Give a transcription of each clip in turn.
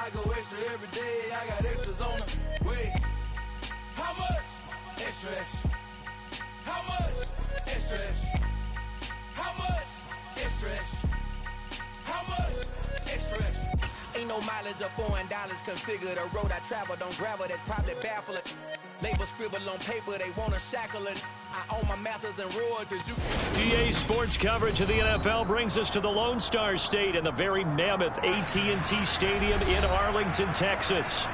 I go extra every day. I got extras on the way. How much? Extra, extra. How much? Extra, extra. How much? Extra, extra. How much? Extra, extra. Ain't no mileage of $4 configure the road I travel. Don't gravel, that probably baffle it. Label scribble on paper, they want to shackle it. I own my masters and royalties. EA Sports coverage of the NFL brings us to the Lone Star State in the very mammoth AT&T Stadium in Arlington, Texas.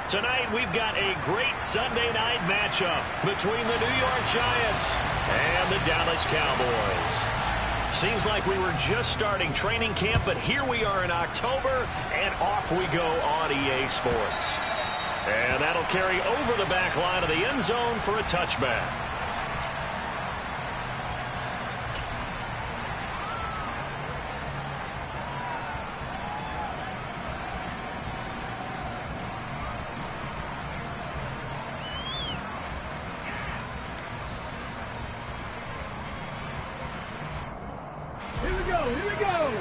Tonight, we've got a great Sunday night matchup between the New York Giants and the Dallas Cowboys. Seems like we were just starting training camp, but here we are in October, and off we go on EA Sports. And that'll carry over the back line of the end zone for a touchback. Here we go, here we go!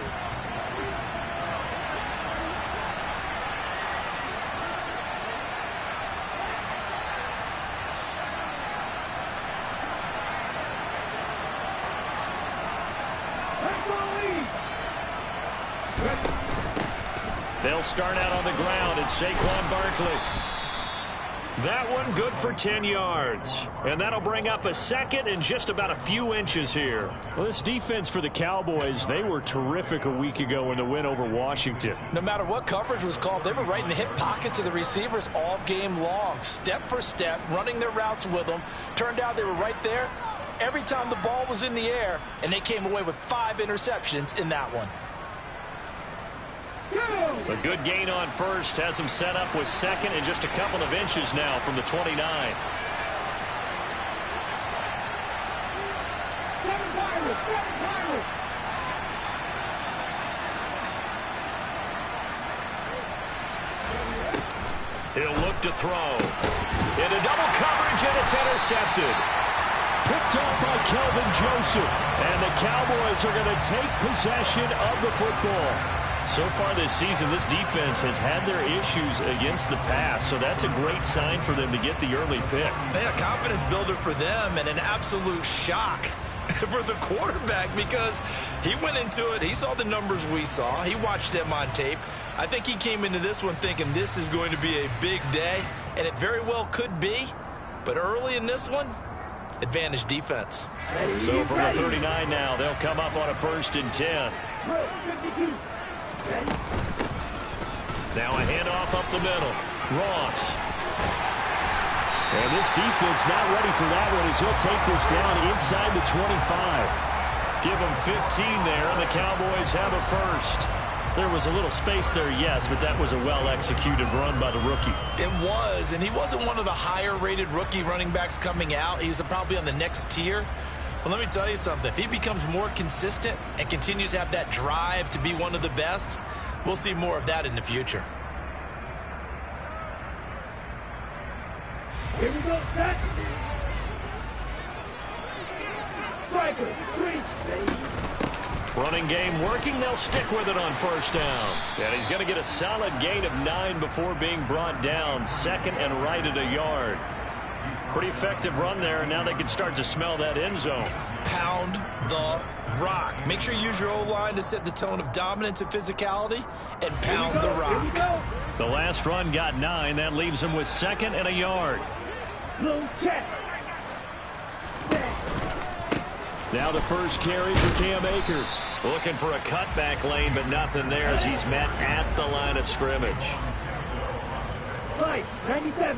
They'll start out on the ground. It's Saquon Barkley. That one good for 10 yards. And that'll bring up a second and just about a few inches here. Well, this defense for the Cowboys, they were terrific a week ago in the win over Washington. No matter what coverage was called, they were right in the hip pockets of the receivers all game long. Step for step, running their routes with them. Turned out they were right there every time the ball was in the air, and they came away with 5 interceptions in that one. A good gain on first has him set up with second and just a couple of inches now from the 29. He'll look to throw. Into double coverage, and it's intercepted. Picked off by Kelvin Joseph. And the Cowboys are going to take possession of the football. So far this season, this defense has had their issues against the pass, so that's a great sign for them to get the early pick. Yeah, confidence builder for them and an absolute shock for the quarterback because he went into it. He saw the numbers we saw. He watched them on tape. I think he came into this one thinking this is going to be a big day, and it very well could be. But early in this one, advantage defense. So from the 39 now, they'll come up on a 1st and 10. Now a handoff up the middle. Ross. And this defense not ready for that one as he'll take this down inside the 25. Give him 15 there, and the Cowboys have a first. There was a little space there, yes, but that was a well-executed run by the rookie. It was, and he wasn't one of the higher-rated rookie running backs coming out. He's probably on the next tier. But let me tell you something. If he becomes more consistent and continues to have that drive to be one of the best, we'll see more of that in the future. Here we go, set. Striker, 3. Running game working. They'll stick with it on 1st down. And he's going to get a solid gain of 9 before being brought down. 2nd and right at a yard. Pretty effective run there, and now they can start to smell that end zone. Pound the rock. Make sure you use your O-line to set the tone of dominance and physicality, and pound the rock. The last run got 9. That leaves him with 2nd and a yard. Now the first carry for Cam Akers. Looking for a cutback lane, but nothing there as he's met at the line of scrimmage. 97.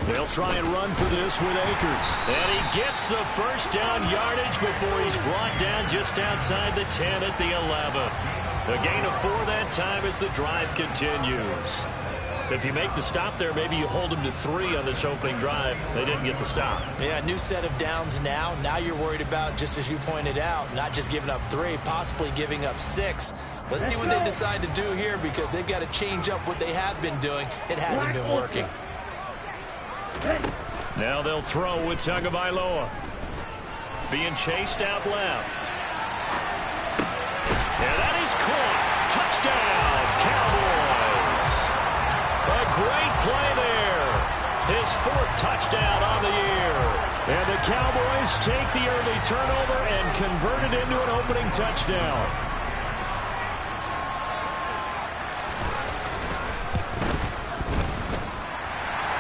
They'll try and run for this with Akers. And he gets the 1st down yardage before he's brought down just outside the 10 at the 11. A gain of 4 that time as the drive continues. If you make the stop there, maybe you hold them to 3 on this opening drive. They didn't get the stop. Yeah, new set of downs now. Now you're worried about, just as you pointed out, not just giving up 3, possibly giving up 6. Let's see what they decide to do here because they've got to change up what they have been doing. It hasn't been working. Now they'll throw with Tagovailoa. Being chased out left. 4th touchdown on the year. And the Cowboys take the early turnover and convert it into an opening touchdown.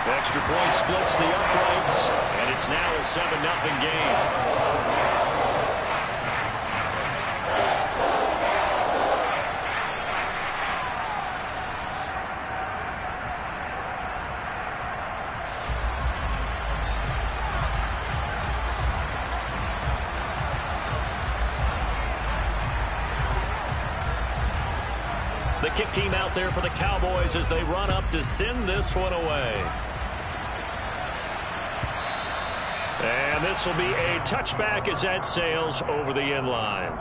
Extra point splits the uprights, and it's now a 7-0 game. The kick team out there for the Cowboys as they run up to send this one away. And this will be a touchback as that sails over the end line.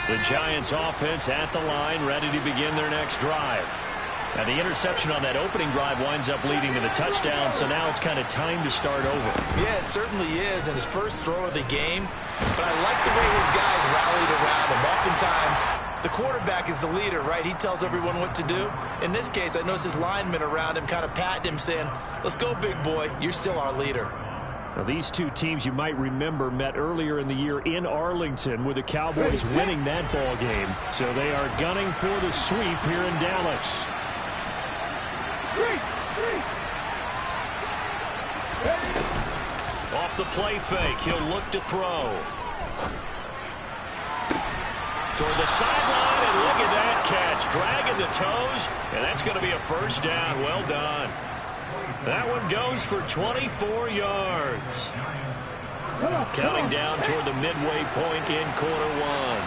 The Giants offense at the line, ready to begin their next drive. Now the interception on that opening drive winds up leading to the touchdown, so now it's kind of time to start over. Yeah, it certainly is, and his first throw of the game. But I like the way his guys rallied around him. Oftentimes, the quarterback is the leader, right? He tells everyone what to do. In this case, I noticed his linemen around him kind of patting him, saying, "Let's go, big boy. You're still our leader." Now, these two teams, you might remember, met earlier in the year in Arlington with the Cowboys winning that ball game. So they are gunning for the sweep here in Dallas. Off the play fake, he'll look to throw. Toward the sideline, and look at that catch. Dragging the toes, and that's going to be a first down. Well done. That one goes for 24 yards. Counting down toward the midway point in quarter one.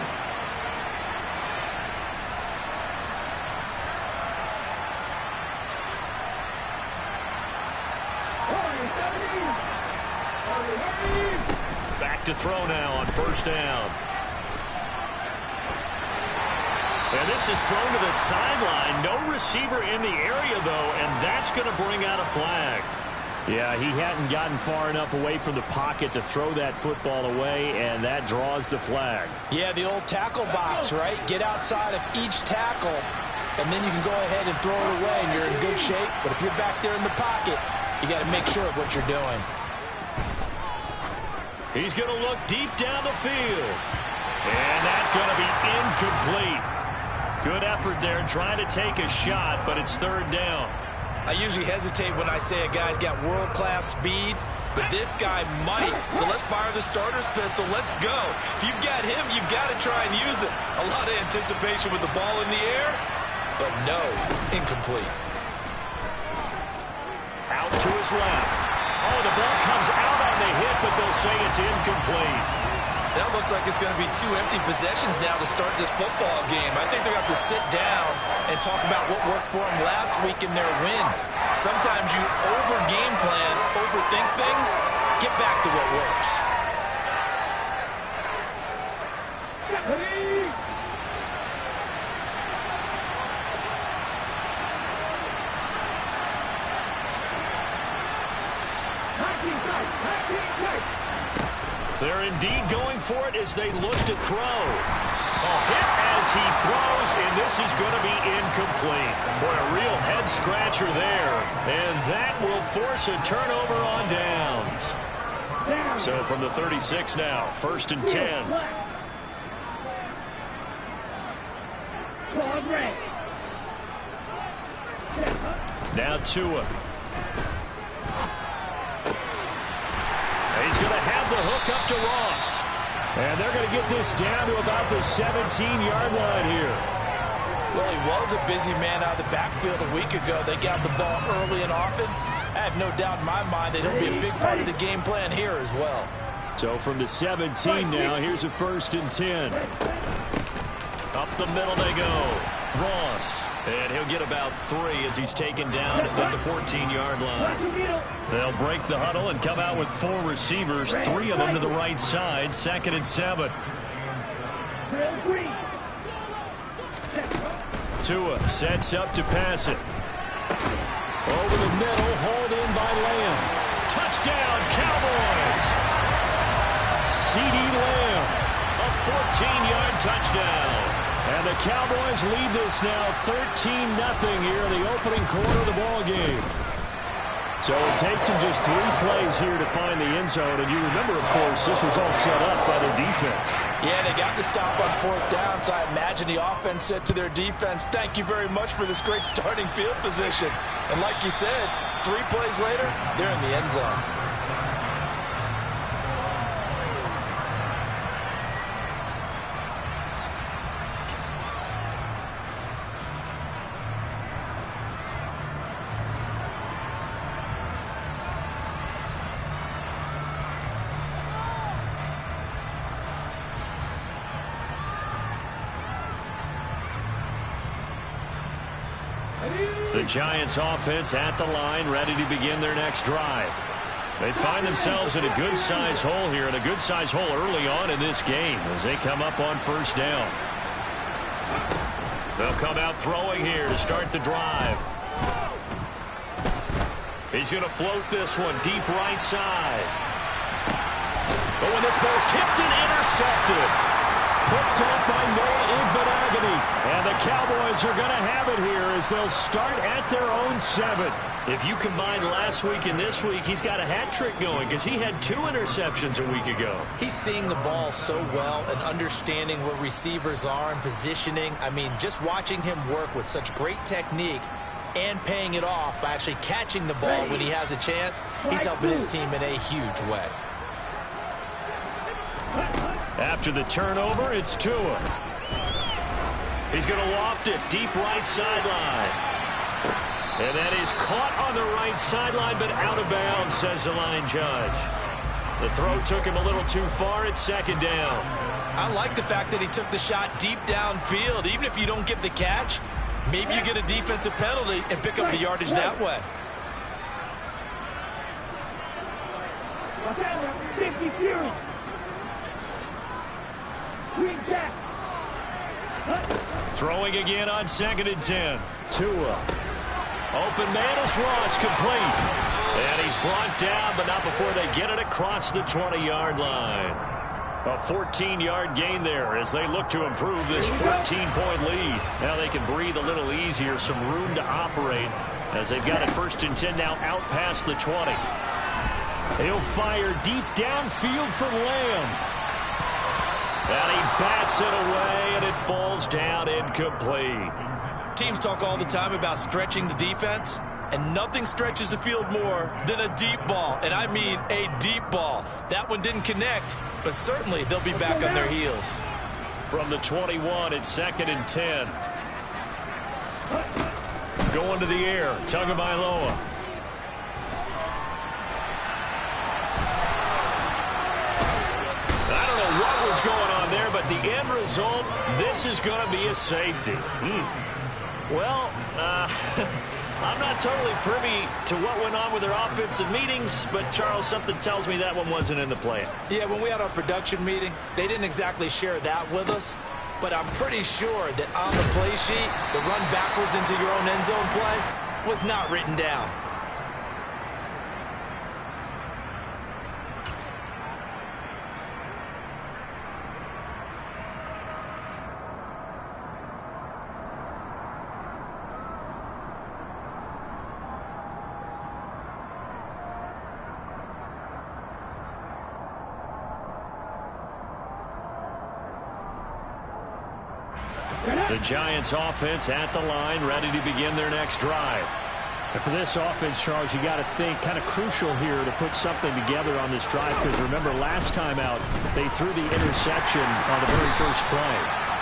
Back to throw now on first down. And this is thrown to the sideline. No receiver in the area, though, and that's going to bring out a flag. Yeah, he hadn't gotten far enough away from the pocket to throw that football away, and that draws the flag. Yeah, the old tackle box, right? Get outside of each tackle, and then you can go ahead and throw it away, and you're in good shape. But if you're back there in the pocket, you got to make sure of what you're doing. He's going to look deep down the field. And that's going to be incomplete. Good effort there trying to take a shot, but it's third down. I usually hesitate when I say a guy's got world-class speed, but this guy might. So let's fire the starter's pistol. Let's go. If you've got him, you've got to try and use it. A lot of anticipation with the ball in the air, but no, incomplete. Out to his left. Oh, the ball comes out on the hit, but they'll say it's incomplete. That looks like it's going to be 2 empty possessions now to start this football game. I think they're going to have to sit down and talk about what worked for them last week in their win. Sometimes you over-game plan, overthink things. Get back to what works. They're indeed going for it as they look to throw. A hit as he throws, and this is going to be incomplete. Boy, a real head-scratcher there. And that will force a turnover on downs. So from the 36 now, 1st and 10. Now Tua. He's going to have the hook up to Ross. And they're going to get this down to about the 17-yard line here. Well, he was a busy man out of the backfield a week ago. They got the ball early and often. I have no doubt in my mind that he'll be a big part of the game plan here as well. So from the 17 now, here's a 1st and 10. Up the middle they go. Ross. And he'll get about 3 as he's taken down at the 14-yard line. They'll break the huddle and come out with 4 receivers, 3 of them to the right side, 2nd and 7. Tua sets up to pass it. Over the middle, hauled in by Lamb. Touchdown, Cowboys! C.D. Lamb, a 14-yard touchdown. And the Cowboys lead this now 13-0 here in the opening quarter of the ball game. So it takes them just 3 plays here to find the end zone. And you remember, of course, this was all set up by their defense. Yeah, they got the stop on 4th down, so I imagine the offense said to their defense, thank you very much for this great starting field position. And like you said, 3 plays later, they're in the end zone. The Giants offense at the line, ready to begin their next drive. They find themselves in a good-sized hole here, and a good-sized hole early on in this game as they come up on 1st down. They'll come out throwing here to start the drive. He's going to float this one deep right side. But when this ball's tipped and intercepted. Picked up by Noah Igbenogany. And the Cowboys are going to have it here as they'll start at their own 7. If you combine last week and this week, he's got a hat trick going because he had 2 interceptions a week ago. He's seeing the ball so well and understanding where receivers are and positioning. I mean, just watching him work with such great technique and paying it off by actually catching the ball when he has a chance, he's helping his team in a huge way. After the turnover, it's Tua. He's going to loft it deep right sideline. And that is caught on the right sideline, but out of bounds, says the line judge. The throw took him a little too far. It's 2nd down. I like the fact that he took the shot deep downfield. Even if you don't get the catch, maybe you get a defensive penalty and pick up the yardage that way. Throwing again on 2nd and 10. Tua. Open man is Ross, complete. And he's brought down, but not before they get it across the 20-yard line. A 14-yard gain there as they look to improve this 14-point lead. Now they can breathe a little easier, some room to operate as they've got it 1st and 10 now out past the 20. He'll fire deep downfield for Lamb. And he bats it away, and it falls down incomplete. Teams talk all the time about stretching the defense, and nothing stretches the field more than a deep ball, and I mean a deep ball. That one didn't connect, but certainly they'll be back on their heels. From the 21, it's 2nd and 10. Going to the air, Tagovailoa. I don't know what was going on there, but the end result, this is going to be a safety. Well, I'm not totally privy to what went on with their offensive meetings, but, Charles, something tells me that one wasn't in the plan. Yeah, when we had our production meeting, they didn't exactly share that with us, but I'm pretty sure that on the play sheet, the run backwards into your own end zone play was not written down. The Giants offense at the line, ready to begin their next drive. And for this offense, Charles, you got to think kind of crucial here to put something together on this drive, because remember last time out they threw the interception on the very first play.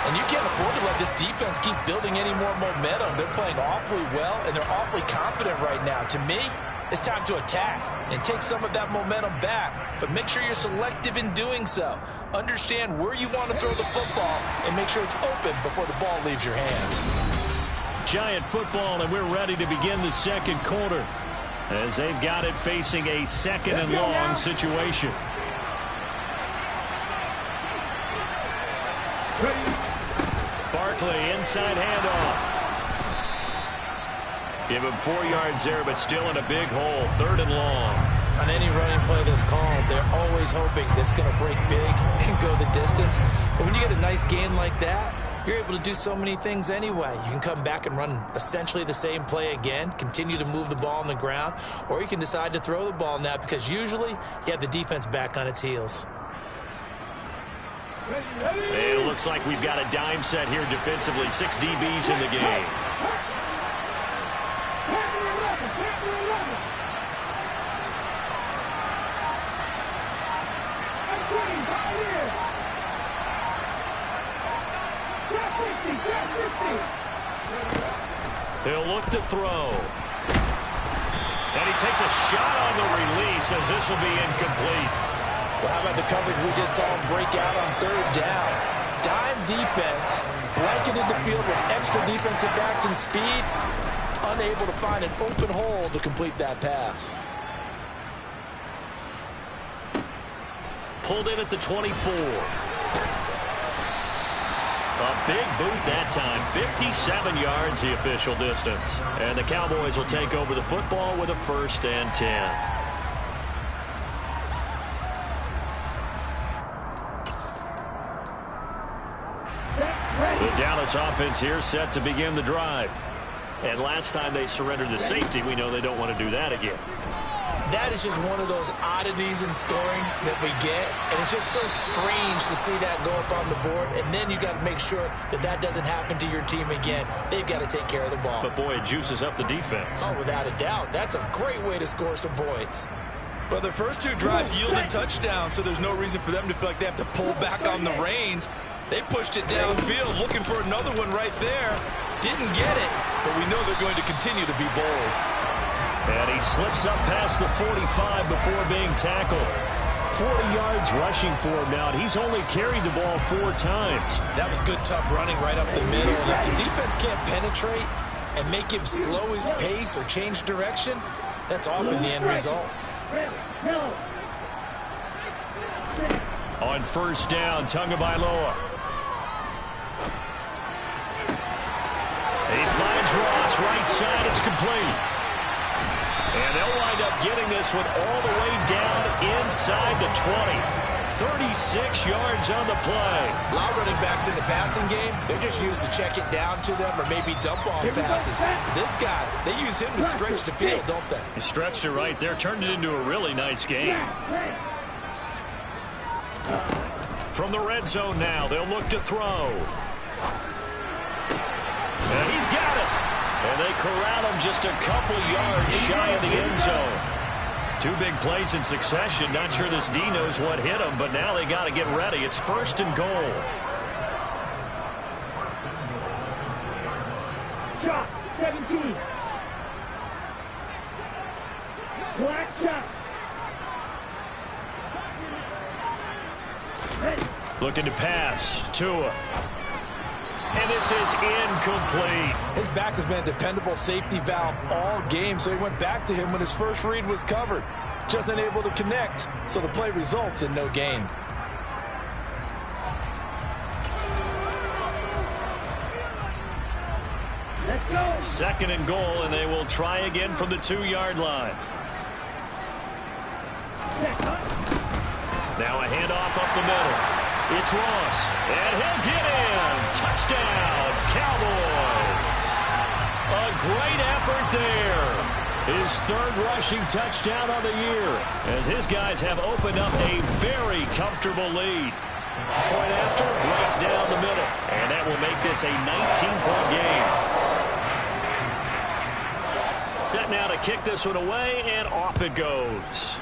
And you can't afford to let this defense keep building any more momentum. They're playing awfully well, and they're awfully confident right now. To me, it's time to attack and take some of that momentum back. But make sure you're selective in doing so. Understand where you want to throw the football and make sure it's open before the ball leaves your hands. Giant football, and we're ready to begin the second quarter as they've got it facing a second and long situation. Barkley, inside handoff. Give him 4 yards there, but still in a big hole. 3rd and long. On any running play that's called, they're always hoping that it's going to break big and go the distance. But when you get a nice gain like that, you're able to do so many things anyway. You can come back and run essentially the same play again, continue to move the ball on the ground, or you can decide to throw the ball now because usually you have the defense back on its heels. It looks like we've got a dime set here defensively. 6 DBs in the game. He'll look to throw. And he takes a shot on the release as this will be incomplete. Well, how about the coverage we just saw him break out on 3rd down? Dime defense, blanketed the field with extra defensive backs and speed, unable to find an open hole to complete that pass. Pulled in at the 24. A big boot that time. 57 yards the official distance. And the Cowboys will take over the football with a 1st and 10. The Dallas offense here set to begin the drive. And last time they surrendered the safety, we know they don't want to do that again. That is just one of those oddities in scoring that we get, and it's just so strange to see that go up on the board, and then you got to make sure that that doesn't happen to your team again. They've got to take care of the ball. But, boy, it juices up the defense. Oh, without a doubt. That's a great way to score some points. Well, the first 2 drives yielded touchdowns, so there's no reason for them to feel like they have to pull back on the reins. They pushed it downfield, looking for another one right there. Didn't get it, but we know they're going to continue to be bold. And he slips up past the 45 before being tackled. 40 yards rushing for him now, and he's only carried the ball 4 times. That was good, tough running right up the middle. And if the defense can't penetrate and make him slow his pace or change direction, that's often the end result. On 1st down, Tagovailoa. He finds Ross, right side, it's complete. And they'll wind up getting this one all the way down inside the 20. 36 yards on the play. A lot of running backs in the passing game, they're just used to check it down to them or maybe dump off passes. This guy, they use him to stretch the field, don't they? He stretched it right there, turned it into a really nice game. From the red zone now, they'll look to throw. And he's got it. And they corral him just a couple yards shy of the end zone. 2 big plays in succession. Not sure this D knows what hit him, but now they got to get ready. It's 1st and goal. Shot, 17. Black shot. Looking to pass. Tua. And this is incomplete. His back has been a dependable safety valve all game, so he went back to him when his first read was covered. Just unable to connect, so the play results in no gain. Let's go. 2nd and goal, and they will try again from the 2-yard line. Now a handoff up the middle. It's Ross, and he'll get in. Touchdown, Cowboys. A great effort there. His 3rd rushing touchdown on the year, as his guys have opened up a very comfortable lead. Point after, right down the middle. And that will make this a 19-point game. Set now to kick this one away, and off it goes.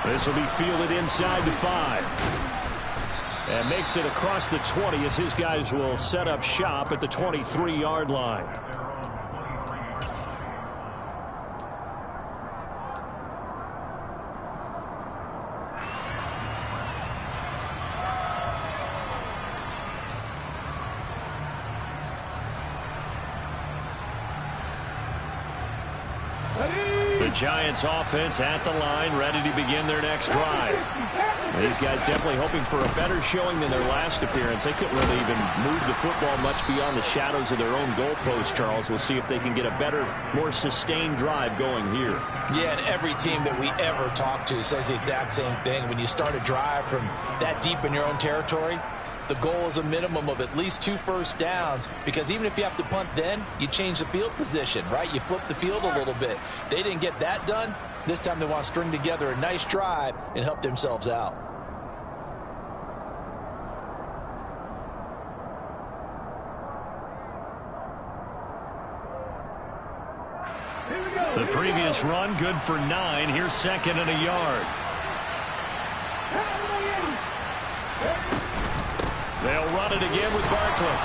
This will be fielded inside the 5. And makes it across the 20 as his guys will set up shop at the 23-yard line. The Giants offense at the line, ready to begin their next drive. These guys definitely hoping for a better showing than their last appearance. They couldn't really even move the football much beyond the shadows of their own goalpost, Charles. We'll see if they can get a better, more sustained drive going here. Yeah, and every team that we ever talk to says the exact same thing. When you start a drive from that deep in your own territory, the goal is a minimum of at least 2 first downs, because even if you have to punt then, you change the field position, right? You flip the field a little bit. They didn't get that done. This time they want to string together a nice drive and help themselves out. The previous run, good for 9. Here's 2nd and a yard. They'll run it again with Barkley.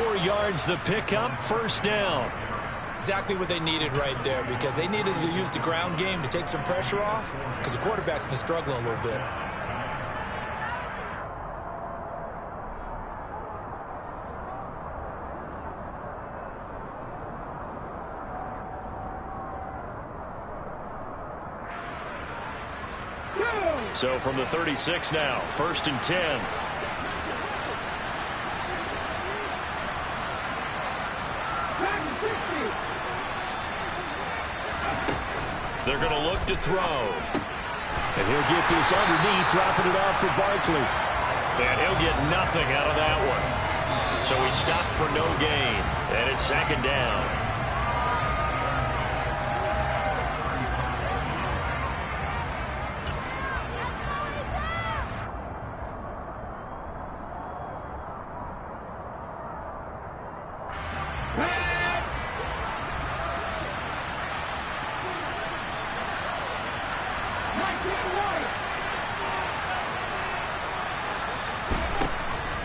4 yards the pickup, 1st down. Exactly what they needed right there, because they needed to use the ground game to take some pressure off, because the quarterback's been struggling a little bit. So from the 36 now, 1st and 10. They're going to look to throw. And he'll get this underneath, dropping it off for Barkley. And he'll get nothing out of that one. So he stopped for no gain. And it's 2nd down.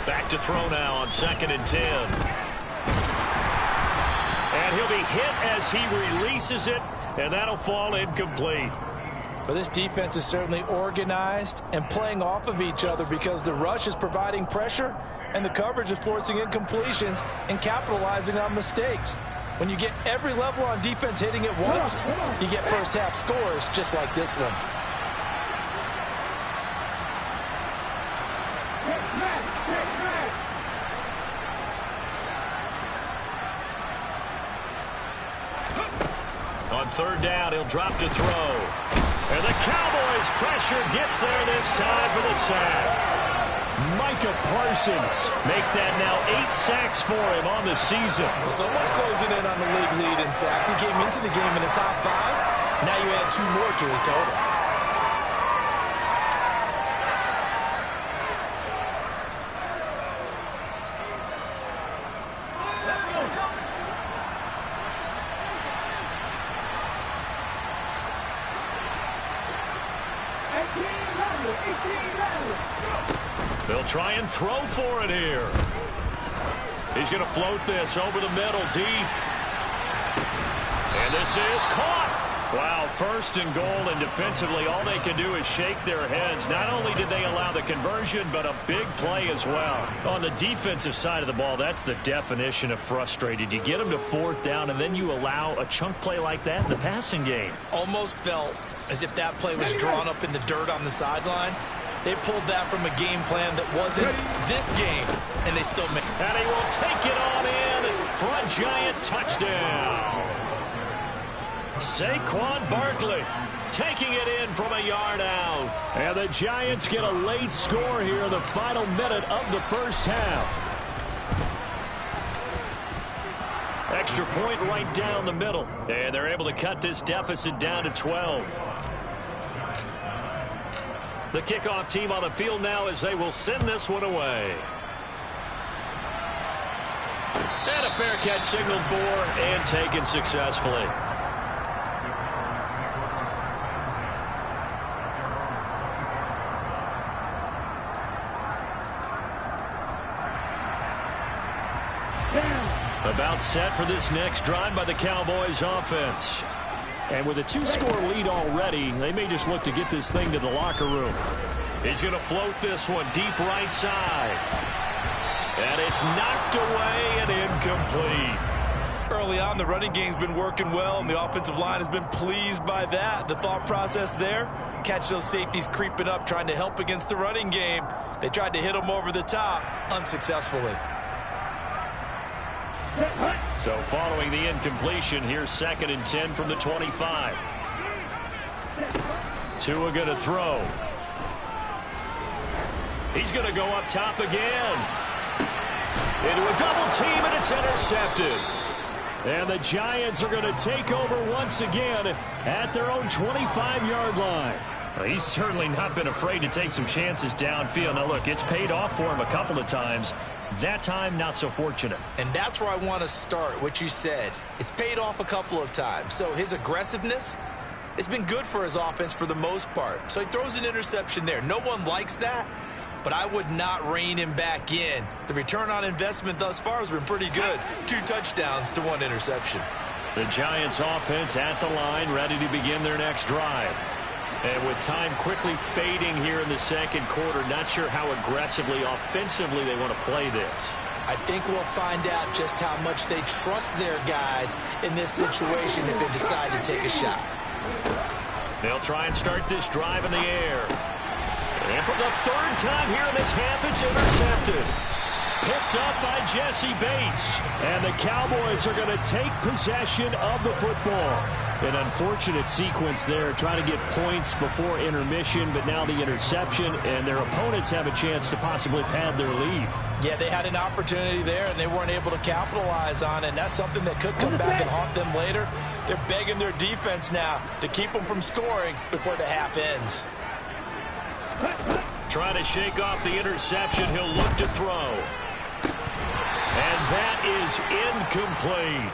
Back to throw now on 2nd and 10. And he'll be hit as he releases it, and that'll fall incomplete. But this defense is certainly organized and playing off of each other, because the rush is providing pressure and the coverage is forcing incompletions and capitalizing on mistakes. When you get every level on defense hitting at once, you get first half scores just like this one. On 3rd down, he'll drop to throw. And the Cowboys pressure gets there this time for the sack. Micah Parsons. Make that now 8 sacks for him on the season. Well, someone's closing in on the league lead in sacks. He came into the game in the top 5. Now you add 2 more to his total. They'll try and throw for it here. He's going to float this over the middle deep. And this is caught. Wow, 1st and goal, and defensively all they can do is shake their heads. Not only did they allow the conversion, but a big play as well. On the defensive side of the ball, that's the definition of frustrated. You get them to 4th down, and then you allow a chunk play like that in the passing game. Almost felt as if that play was drawn up in the dirt on the sideline. They pulled that from a game plan that wasn't this game, and they still made it. And he will take it on in for a Giant touchdown. Saquon Barkley taking it in from a yard out. And the Giants get a late score here in the final minute of the 1st half. Extra point right down the middle. And they're able to cut this deficit down to 12. The kickoff team on the field now as they will send this one away. And a fair catch signaled for and taken successfully. About set for this next drive by the Cowboys offense. And with a 2-score lead already, they may just look to get this thing to the locker room. He's going to float this one deep right side. And it's knocked away and incomplete. Early on, the running game's been working well, and the offensive line has been pleased by that. The thought process there, catch those safeties creeping up, trying to help against the running game. They tried to hit them over the top, unsuccessfully. So following the incompletion, here's 2nd and 10 from the 25. Tua going to throw. He's going to go up top again. Into a double team, and it's intercepted. And the Giants are going to take over once again at their own 25-yard line. Well, he's certainly not been afraid to take some chances downfield. Now, look, it's paid off for him a couple of times. That time, not so fortunate. And that's where I want to start, what you said. It's paid off a couple of times. So his aggressiveness, it's been good for his offense for the most part. So he throws an interception there. No one likes that, but I would not rein him back in. The return on investment thus far has been pretty good. 2 touchdowns to 1 interception. The Giants offense at the line, ready to begin their next drive. And with time quickly fading here in the second quarter, not sure how aggressively, offensively they want to play this. I think we'll find out just how much they trust their guys in this situation if they decide to take a shot. They'll try and start this drive in the air. And for the 3rd time here in this half, it's intercepted. Picked up by Jesse Bates. And the Cowboys are going to take possession of the football. An unfortunate sequence there, trying to get points before intermission, but now the interception, and their opponents have a chance to possibly pad their lead. Yeah, they had an opportunity there, and they weren't able to capitalize on it, and that's something that could come back and haunt them later. They're begging their defense now to keep them from scoring before the half ends. Trying to shake off the interception, he'll look to throw. And that is incomplete.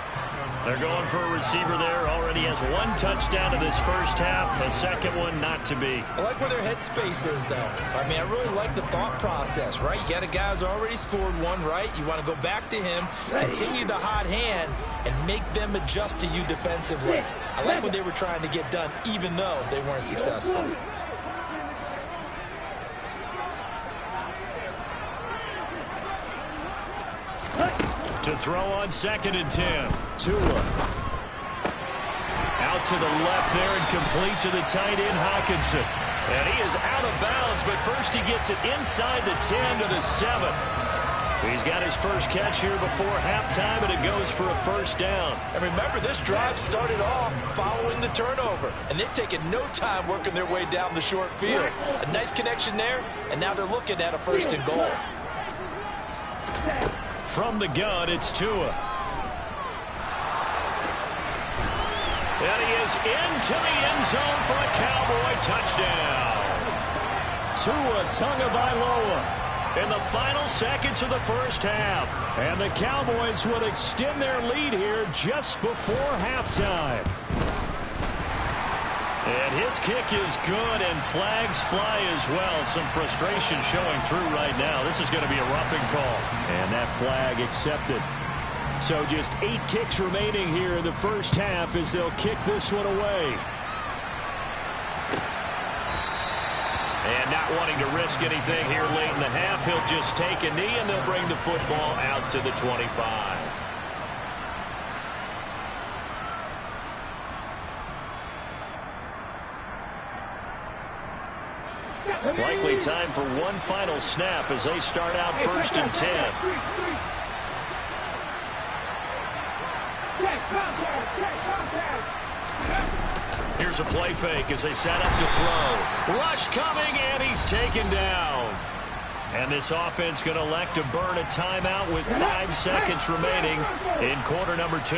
They're going for a receiver there. Already has 1 touchdown in this first half. A second one not to be. I like where their headspace is, though. I mean, I really like the thought process, right? You got a guy who's already scored 1, right? You want to go back to him, continue the hot hand, and make them adjust to you defensively. I like what they were trying to get done, even though they weren't successful. To throw on 2nd and 10. Tua. Out to the left there and complete to the tight end, Hawkinson. And he is out of bounds, but first he gets it inside the 10 to the 7. He's got his first catch here before halftime, and it goes for a 1st down. And remember, this drive started off following the turnover, and they've taken no time working their way down the short field. A nice connection there, and now they're looking at a 1st and goal. From the gun, it's Tua. And he is into the end zone for a Cowboy touchdown. Tua Tagovailoa in the final seconds of the first half. And the Cowboys would extend their lead here just before halftime. And his kick is good, and flags fly as well. Some frustration showing through right now. This is going to be a roughing call. And that flag accepted. So just 8 ticks remaining here in the first half as they'll kick this one away. And not wanting to risk anything here late in the half, he'll just take a knee, and they'll bring the football out to the 25. Likely time for one final snap as they start out 1st and 10. Here's a play fake as they set up to throw. Rush coming, and he's taken down. And this offense going to elect to burn a timeout with 5 seconds remaining in quarter number 2.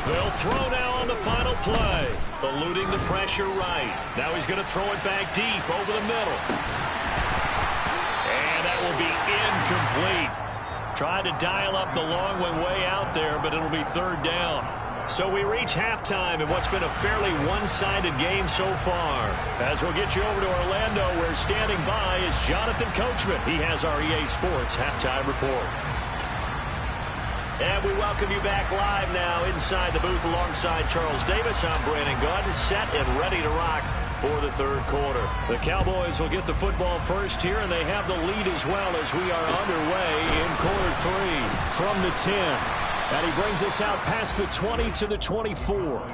They'll throw now on the final play. Eluding the pressure right. Now he's going to throw it back deep over the middle. And that will be incomplete. Tried to dial up the long one way out there, but it'll be 3rd down. So we reach halftime in what's been a fairly one-sided game so far. As we'll get you over to Orlando, where standing by is Jonathan Coachman. He has our EA Sports halftime report. And we welcome you back live now inside the booth alongside Charles Davis. I'm Brandon Gunn, set and ready to rock for the third quarter. The Cowboys will get the football first here, and they have the lead as well as we are underway in quarter 3 from the 10. And he brings us out past the 20 to the 24.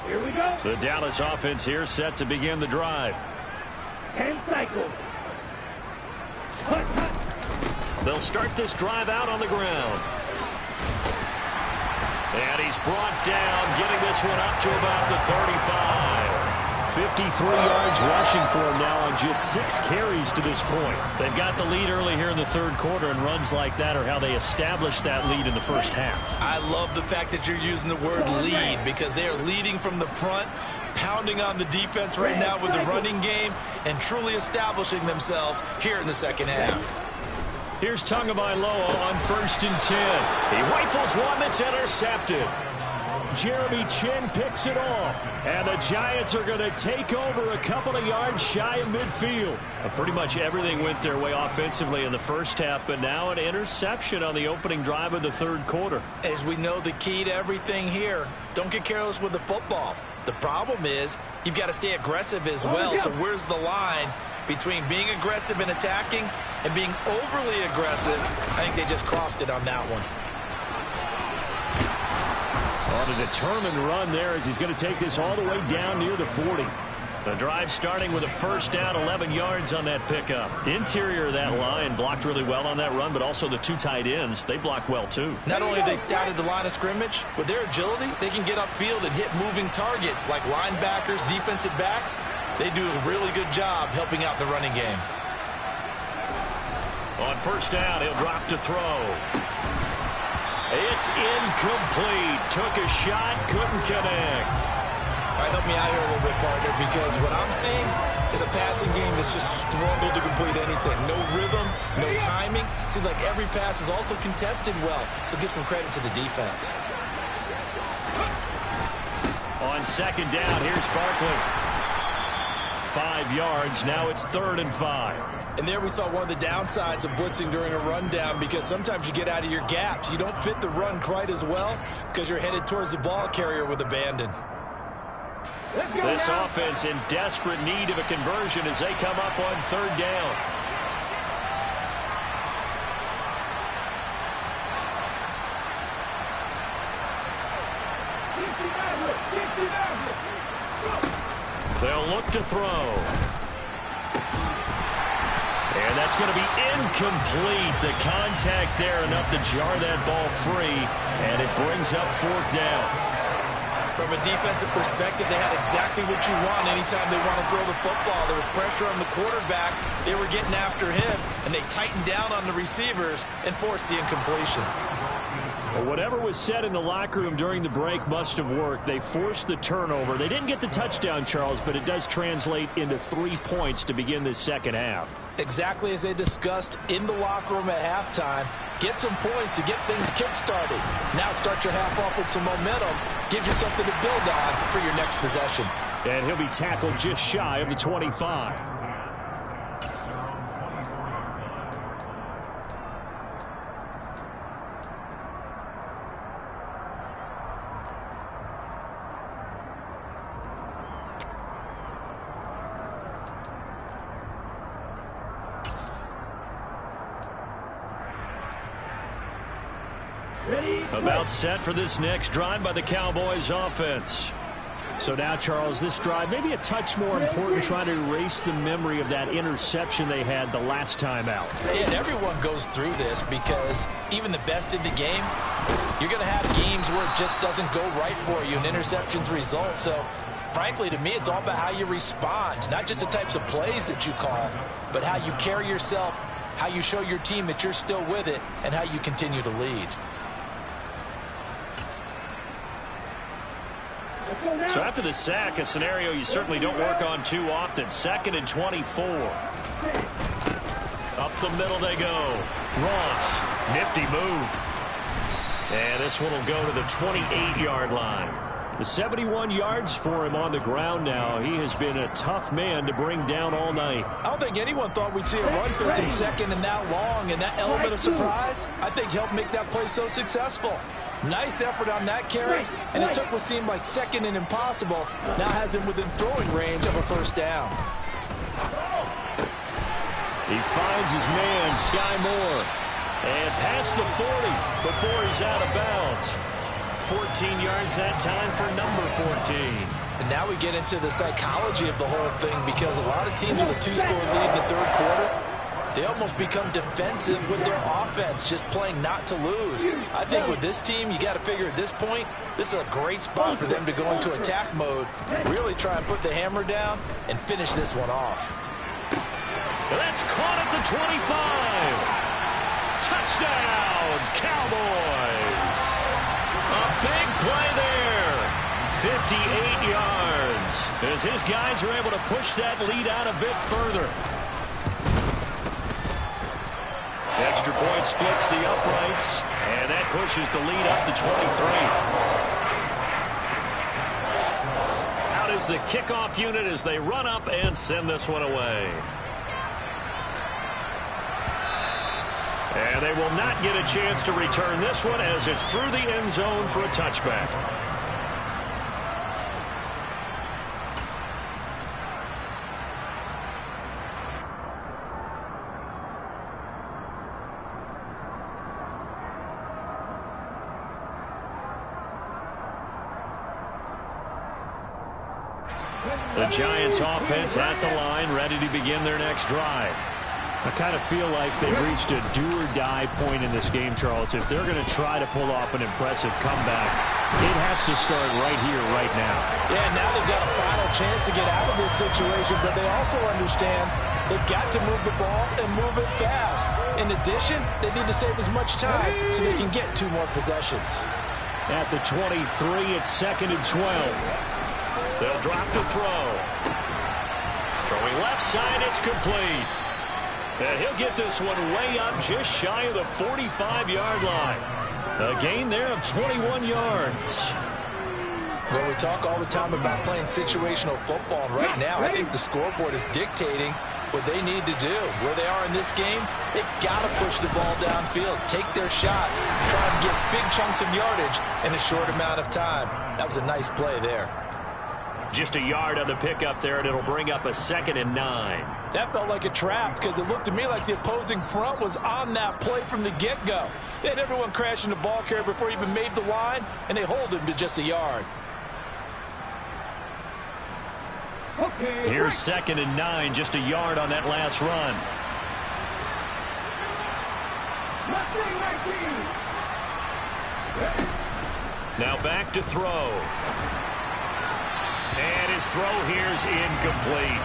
Here we go. The Dallas offense here set to begin the drive. 10 cycles. Hut, hut. They'll start this drive out on the ground. And he's brought down, getting this one up to about the 35. 53 yards rushing for him now on just 6 carries to this point. They've got the lead early here in the third quarter, and runs like that are how they established that lead in the first half. I love the fact that you're using the word lead, because they are leading from the front, pounding on the defense right now with the running game, and truly establishing themselves here in the second half. Here's Tagovailoa on 1st and 10. He rifles one that's intercepted. Jeremy Chin picks it off. And the Giants are going to take over a couple of yards shy of midfield. Pretty much everything went their way offensively in the first half, but now an interception on the opening drive of the third quarter. As we know, the key to everything here, don't get careless with the football. The problem is you've got to stay aggressive as well. So where's the line between being aggressive and attacking and being overly aggressive? I think they just crossed it on that one. On a determined run there as he's going to take this all the way down near the 40. The drive starting with a first down, 11 yards on that pickup. Interior of that line blocked really well on that run, but also the 2 tight ends, they blocked well too. Not only have they scouted the line of scrimmage, with their agility, they can get upfield and hit moving targets like linebackers, defensive backs. They do a really good job helping out the running game. On first down, he'll drop to throw. It's incomplete. Took a shot, couldn't connect. All right, help me out here a little bit, partner, because what I'm seeing is a passing game that's just struggled to complete anything. No rhythm, no timing. Seems like every pass is also contested well, so give some credit to the defense. On second down, here's Barkley. 5 yards. Now it's 3rd and 5. And there we saw one of the downsides of blitzing during a rundown, because sometimes you get out of your gaps. You don't fit the run quite as well because you're headed towards the ball carrier with abandon. This offense in desperate need of a conversion as they come up on 3rd down. They'll look to throw. And that's going to be incomplete. The contact there enough to jar that ball free, and it brings up 4th down. From a defensive perspective, they had exactly what you want anytime they want to throw the football. There was pressure on the quarterback. They were getting after him, and they tightened down on the receivers and forced the incompletion. Well, whatever was said in the locker room during the break must have worked. They forced the turnover. They didn't get the touchdown, Charles, but it does translate into 3 points to begin this second half. Exactly as they discussed in the locker room at halftime. Get some points to get things kick-started. Now start your half off with some momentum. Gives you something to build on for your next possession. And he'll be tackled just shy of the 25. About set for this next drive by the Cowboys offense. So now, Charles, this drive maybe a touch more important, trying to erase the memory of that interception they had the last time out. And everyone goes through this, because even the best in the game, you're going to have games where it just doesn't go right for you and interceptions result. So, frankly, to me, it's all about how you respond, not just the types of plays that you call, but how you carry yourself, how you show your team that you're still with it, and how you continue to lead. So after the sack, a scenario you certainly don't work on too often. 2nd and 24. Up the middle they go. Ross, nifty move. And this one will go to the 28-yard line. The 71 yards for him on the ground now. He has been a tough man to bring down all night. I don't think anyone thought we'd see a run for some second and that long, and that element of surprise, I think, helped make that play so successful. Nice effort on that carry, and it took what seemed like second and impossible. Now has him within throwing range of a first down. He finds his man, Sky Moore, and past the 40 before he's out of bounds. 14 yards that time for number 14. And now we get into the psychology of the whole thing, because a lot of teams with a 2-score lead in the third quarter, they almost become defensive with their offense, just playing not to lose. I think with this team, you got to figure at this point, this is a great spot for them to go into attack mode, really try and put the hammer down and finish this one off. That's caught at the 25. Touchdown, Cowboys. A big play there. 58 yards as his guys are able to push that lead out a bit further. Extra point splits the uprights, and that pushes the lead up to 23. Out is the kickoff unit as they run up and send this one away. And they will not get a chance to return this one as it's through the end zone for a touchback. The Giants offense at the line, ready to begin their next drive. I kind of feel like they've reached a do-or-die point in this game, Charles. If they're going to try to pull off an impressive comeback, it has to start right here, right now. Yeah, now they've got a final chance to get out of this situation, but they also understand they've got to move the ball and move it fast. In addition, they need to save as much time so they can get 2 more possessions. At the 23, it's 2nd and 12. They'll drop the throw. Throwing left side, it's complete. And he'll get this one way up just shy of the 45-yard line. A gain there of 21 yards. Well, we talk all the time about playing situational football, and right now I think the scoreboard is dictating what they need to do. Where they are in this game, they've got to push the ball downfield, take their shots, try and get big chunks of yardage in a short amount of time. That was a nice play there. Just a yard on the pickup there, and it'll bring up a 2nd and 9. That felt like a trap, because it looked to me like the opposing front was on that play from the get-go. They had everyone crashing the ball carrier before he even made the line, and they hold him to just a yard. Okay. Here's 2nd and 9, just a yard on that last run. Now back to throw. And his throw here is incomplete.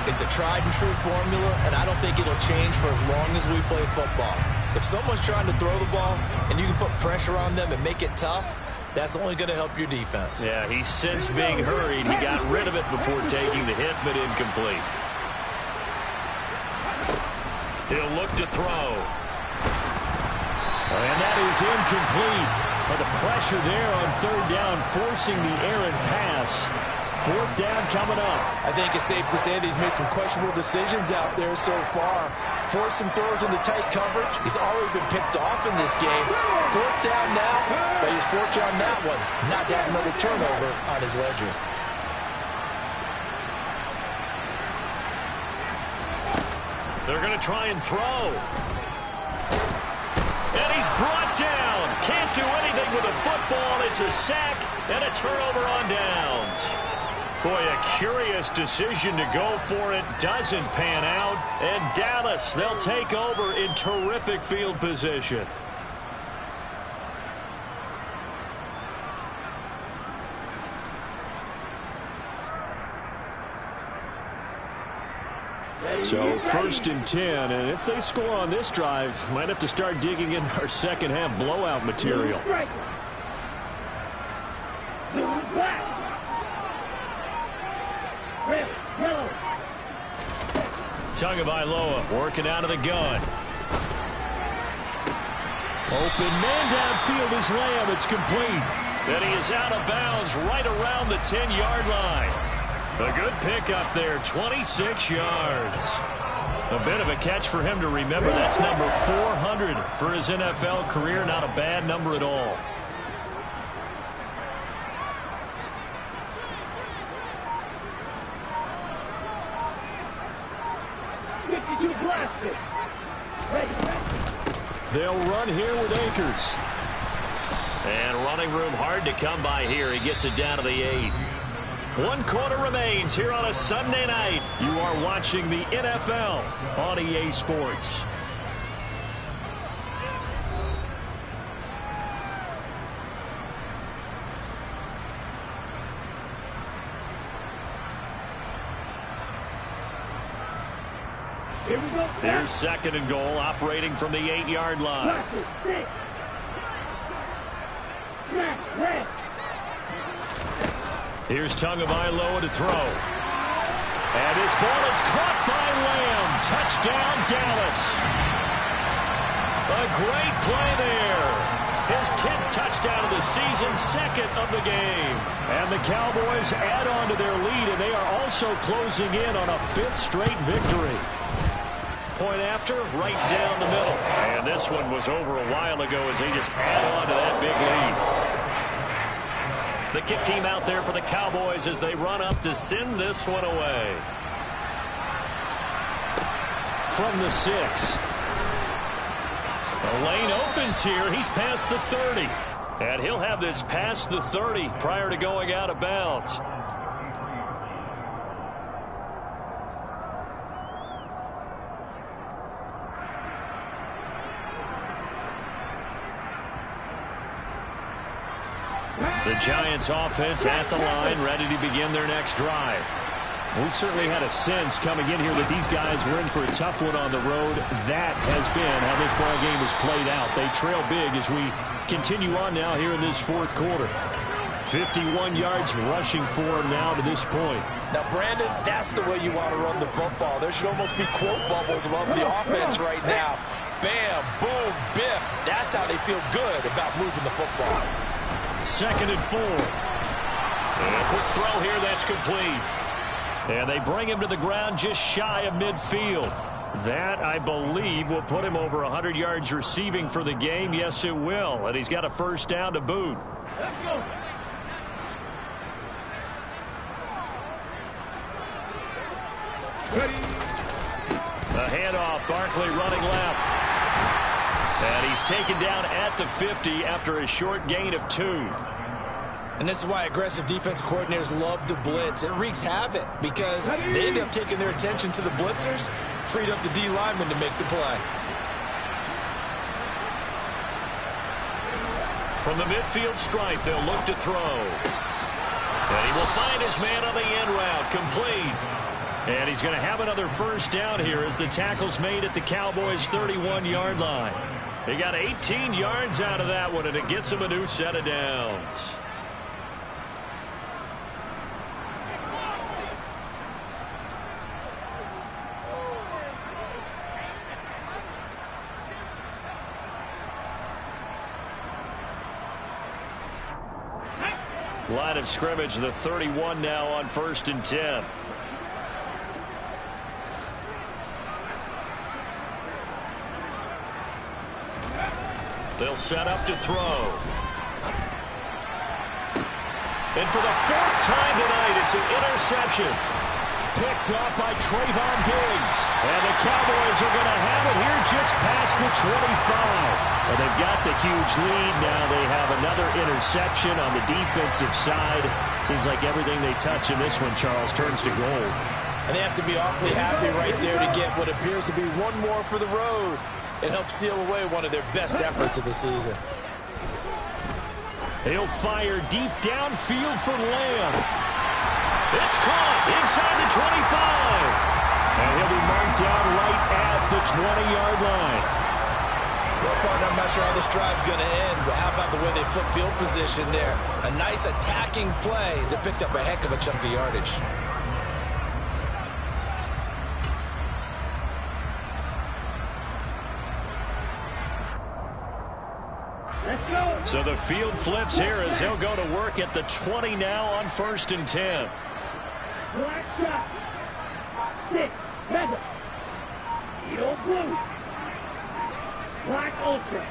It's a tried-and-true formula, and I don't think it'll change for as long as we play football. If someone's trying to throw the ball and you can put pressure on them and make it tough, that's only going to help your defense. Yeah, he's since being hurried. He got rid of it before taking the hit, but incomplete. He'll look to throw. And that is incomplete. But the pressure there on 3rd down, forcing the errant pass. 4th down coming up. I think it's safe to say that he's made some questionable decisions out there so far. Forced some throws into tight coverage. He's already been picked off in this game. 4th down now, but he's fortunate on that one not to have another turnover on his ledger. They're going to try and throw. And he's brought down. Can't do anything with a football. It's a sack and a turnover on downs. Boy, a curious decision to go for it. Doesn't pan out. And Dallas, they'll take over in terrific field position. So 1st and 10, and if they score on this drive, might have to start digging in our second half blowout material. Tagovailoa working out of the gun. Open man downfield is Lamb. It's complete. And he is out of bounds right around the 10-yard line. A good pickup there, 26 yards. A bit of a catch for him to remember. That's number 400 for his NFL career. Not a bad number at all. They'll run here with Akers. And running room hard to come by here. He gets it down to the 8. 1 quarter remains here on a Sunday night. You are watching the NFL on EA Sports. Here's 2nd and goal, operating from the 8-yard line. Here's Tagovailoa to throw. And his ball is caught by Lamb. Touchdown, Dallas. A great play there. His 10th touchdown of the season, 2nd of the game. And the Cowboys add on to their lead, and they are also closing in on a 5th straight victory. Point after, right down the middle. And this one was over a while ago as they just add on to that big lead. The kick team out there for the Cowboys as they run up to send this one away. From the 6. The lane opens here. He's past the 30. And he'll have this past the 30 prior to going out of bounds. The Giants offense at the line, ready to begin their next drive. We certainly had a sense coming in here that these guys were in for a tough one on the road. That has been how this ball game has played out. They trail big as we continue on now here in this 4th quarter. 51 yards rushing for him now to this point. Now, Brandon, that's the way you want to run the football. There should almost be quote bubbles above the offense right now. Bam, boom, biff. That's how they feel good about moving the football. 2nd and 4. And a quick throw here, that's complete. And they bring him to the ground just shy of midfield. That, I believe, will put him over 100 yards receiving for the game. Yes, it will. And he's got a 1st down to boot. Let's go. Ready. A handoff, Barkley running left. And he's taken down at the 50 after a short gain of 2. And this is why aggressive defensive coordinators love to blitz. It wreaks havoc because they end up taking their attention to the blitzers, freed up the D lineman to make the play. From the midfield stripe, they'll look to throw. And he will find his man on the end route, complete. And he's going to have another 1st down here as the tackle's made at the Cowboys' 31-yard line. He got 18 yards out of that one, and it gets him a new set of downs. Line of scrimmage, the 31 now on 1st and 10. They'll set up to throw. And for the 4th time tonight, it's an interception. Picked up by Trayvon Diggs. And the Cowboys are going to have it here just past the 25. Well, they've got the huge lead. Now they have another interception on the defensive side. Seems like everything they touch in this one, Charles, turns to gold. And they have to be awfully happy right there to get what appears to be one more for the road. It helps seal away one of their best efforts of the season. He'll fire deep downfield for Lamb. It's caught inside the 25. And he'll be marked down right at the 20-yard line. Well, partner, I'm not sure how this drive's going to end, but how about the way they flip field position there? A nice attacking play that picked up a heck of a chunk of yardage. Let's go. So the field flips here as he'll go to work at the 20 now on 1st and 10. Black shot. 6. Mega. Edo blue. Black ultra.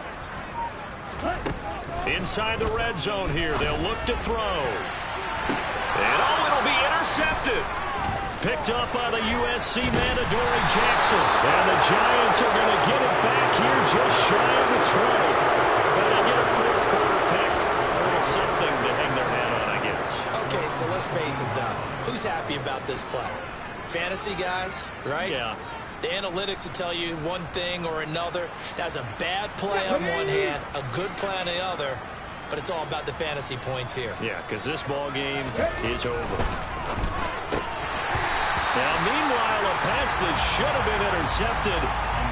Inside the red zone here. They'll look to throw. And it'll be intercepted. Picked up by the USC man, Adoree Jackson. And the Giants are going to get it back here just shy of the 20. But they get a 4th quarter pick. A little something to hang their hat on, I guess. Okay, so let's face it, though. Who's happy about this play? Fantasy guys, right? Yeah. The analytics will tell you one thing or another. That's a bad play on one hand, a good play on the other, but it's all about the fantasy points here. Yeah, because this ball game is over. Now, meanwhile, a pass that should have been intercepted,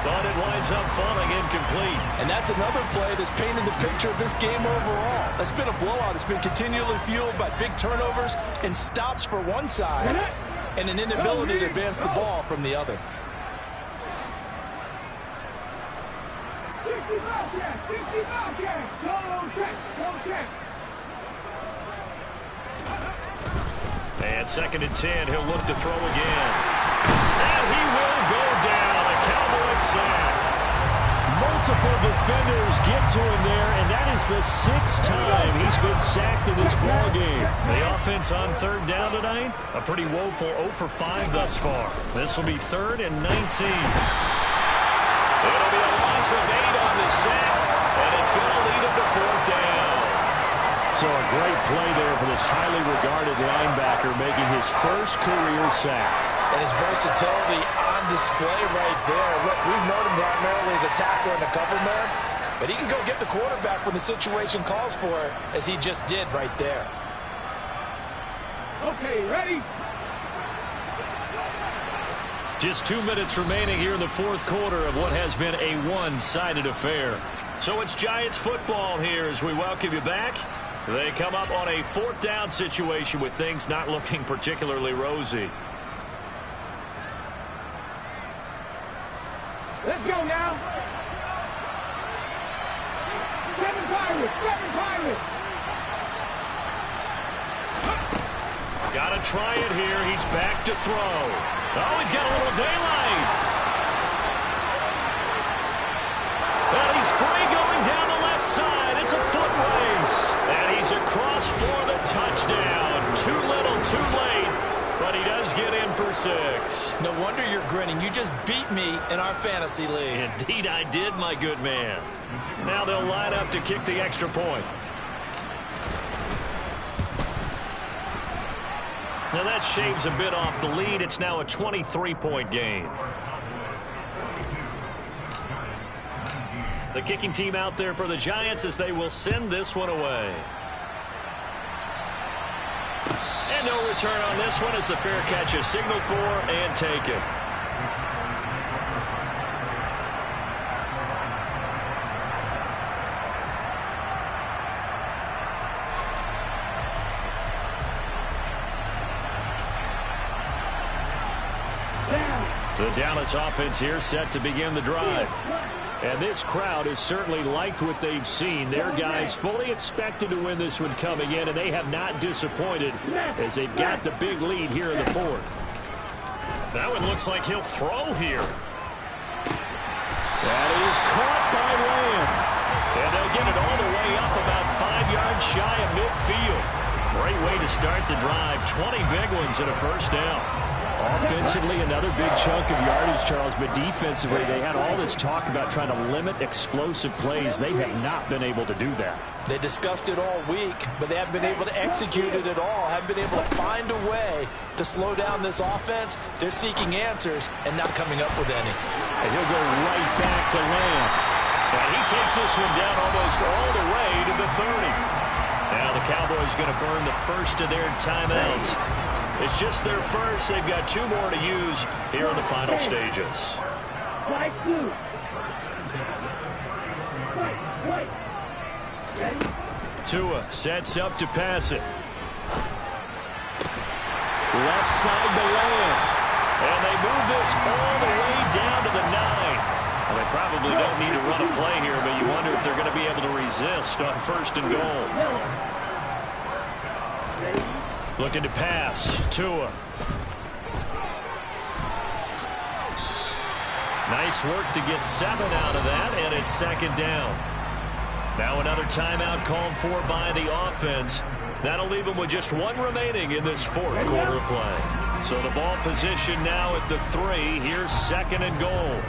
but it winds up falling incomplete. And that's another play that's painted the picture of this game overall. It's been a blowout. It's been continually fueled by big turnovers and stops for one side and an inability to advance the ball from the other. 60 check. Go check. And 2nd and 10, he'll look to throw again. And he will go down. A Cowboys sack. Multiple defenders get to him there, and that is the 6th time he's been sacked in this ball game. The offense on 3rd down tonight, a pretty woeful 0 for 5 thus far. This will be 3rd and 19. It'll be a loss of 8 on the sack, and it's going to lead him to 4th down. So a great play there for this highly regarded linebacker making his first career sack. And his versatility on display right there. Look, we've known him primarily as a tackler and a cover man, but he can go get the quarterback when the situation calls for it, as he just did right there. Okay, ready? Just 2 minutes remaining here in the 4th quarter of what has been a one-sided affair. So it's Giants football here as we welcome you back. They come up on a 4th down situation with things not looking particularly rosy. Let's go now. 7 Pirates. Got to try it here. He's back to throw. Oh, he's got a little daylight. And he's free going down the left side. It's a foot race. And he's across for the touchdown. Too little, too late. But he does get in for 6. No wonder you're grinning. You just beat me in our fantasy league. Indeed I did, my good man. Now they'll line up to kick the extra point. Now that shaves a bit off the lead. It's now a 23-point game. The kicking team out there for the Giants as they will send this one away. And no return on this one as the fair catch is signaled for and taken. The Dallas offense here set to begin the drive. And this crowd has certainly liked what they've seen. Their guys fully expected to win this one coming in, and they have not disappointed as they've got the big lead here in the 4th. That one looks like he'll throw here. That is caught by Lamb. And they'll get it all the way up about 5 yards shy of midfield. Great way to start the drive. 20 big ones and a 1st down. Offensively, another big chunk of yardage, Charles, but defensively, they had all this talk about trying to limit explosive plays. They have not been able to do that. They discussed it all week, but they haven't been able to execute it at all, haven't been able to find a way to slow down this offense. They're seeking answers and not coming up with any. And he'll go right back to Lamb. And he takes this one down almost all the way to the 30. Now the Cowboys going to burn the first of their timeouts. It's just their first. They've got 2 more to use here in the final stages. Tua sets up to pass it. Left side to Lamb. And they move this all the way down to the 9. Well, they probably don't need to run a play here, but you wonder if they're going to be able to resist on 1st and goal. Looking to pass. Tua. Nice work to get 7 out of that, and it's 2nd down. Now another timeout called for by the offense. That'll leave them with just 1 remaining in this 4th quarter play. So the ball position now at the 3. Here's 2nd and goal.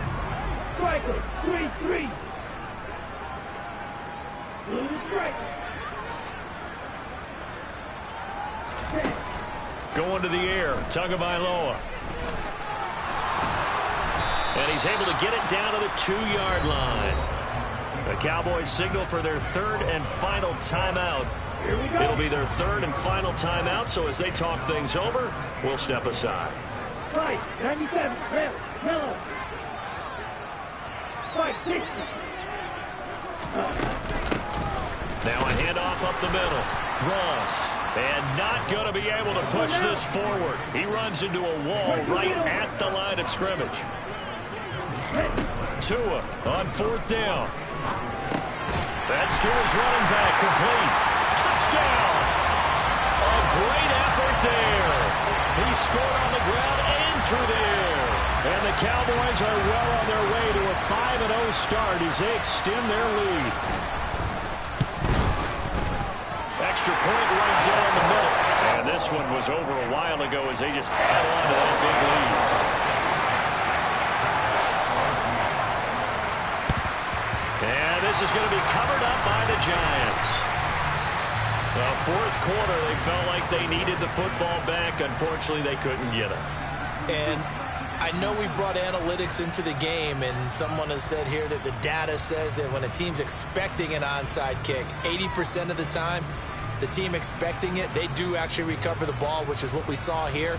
Striker, 3-3. Striker. Going to the air. Tagovailoa. And he's able to get it down to the 2-yard line. The Cowboys signal for their 3rd and final timeout. It'll be their 3rd and final timeout, so as they talk things over, we'll step aside. 97, Miller. 60. Now a handoff up the middle. Ross. And not going to be able to push this forward. He runs into a wall right at the line of scrimmage. Tua on 4th down. That's Tua's running back, complete. Touchdown! A great effort there. He scored on the ground and through the air. And the Cowboys are well on their way to a 5-0 start as they extend their lead. Extra point right down the middle. And this one was over a while ago as they just held on to that big lead. And this is going to be covered up by the Giants. The 4th quarter, they felt like they needed the football back. Unfortunately, they couldn't get it. And I know we brought analytics into the game, and someone has said here that the data says that when a team's expecting an onside kick, 80% of the time, the team expecting it, they do actually recover the ball, which is what we saw here.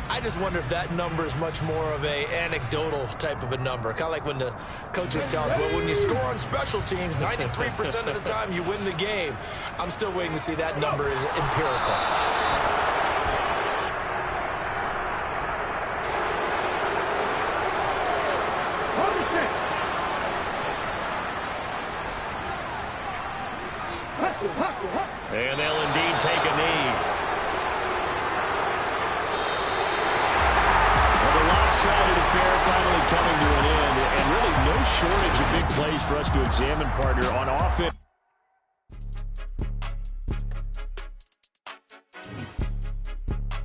I just wonder if that number is much more of a anecdotal type of a number. Kind of like when the coaches tell us, well, when you score on special teams, 93% of the time you win the game. I'm still waiting to see that number is empirical. And they'll indeed take a knee. Well, the lopsided affair finally coming to an end, and really no shortage of big plays for us to examine, partner, on offense.